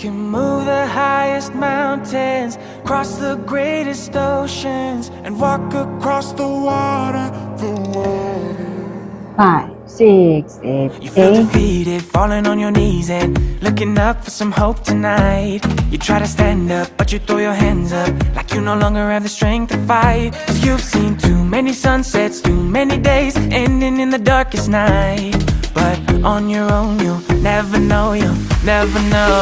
can move the highest mountains, cross the greatest oceans, and walk across the water, the water. 5, 6, 8, You feel 8. defeated, falling on your knees and looking up for some hope tonight. You try to stand up, but you throw your hands up like you no longer have the strength to fight. 'Cause you've seen too many sunsets, too many days ending in the darkest night. But on your own you'll never know, you'll never know.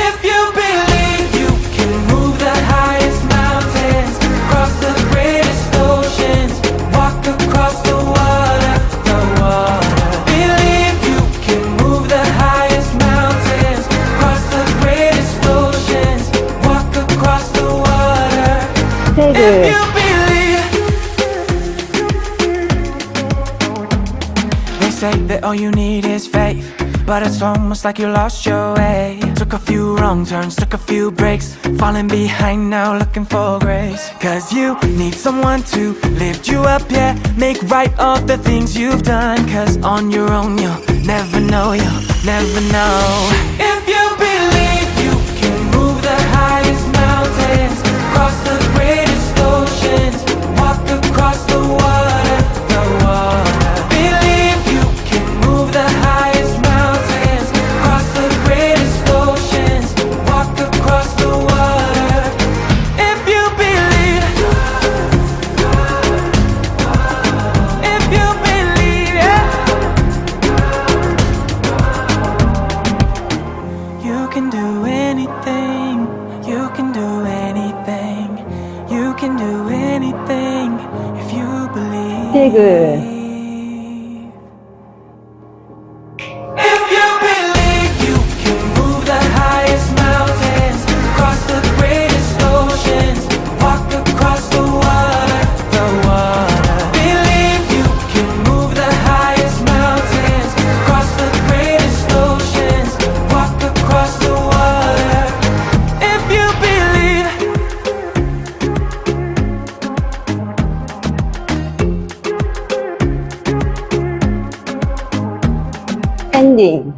If you believe you can move the highest mountains, cross the greatest oceans, walk across the water, the water. Believe you can move the highest mountains, cross the greatest oceans, walk across the water. If 태그. you believe. They say that all you need is faith, but it's almost like you lost your way. Took a few wrong turns, took a few breaks, falling behind now looking for grace. 'Cause you need someone to lift you up, yeah, make right all the things you've done. 'Cause on your own you'll never know, you'll never know. If you believe you can move the highest mountains, cross the greatest oceans, walk across the water, the water. Believe you can move the highest mountains, cross the greatest oceans, walk across the water. If you believe, if you believe, yeah. You can do anything, you can do anything, you can do anything if you believe. 태그. If you believe you can move the highest mountains, cross the greatest oceans, walk across the water, the water. Believe you can move the highest mountains, cross the greatest oceans, walk across the water. If you believe. 팬딩.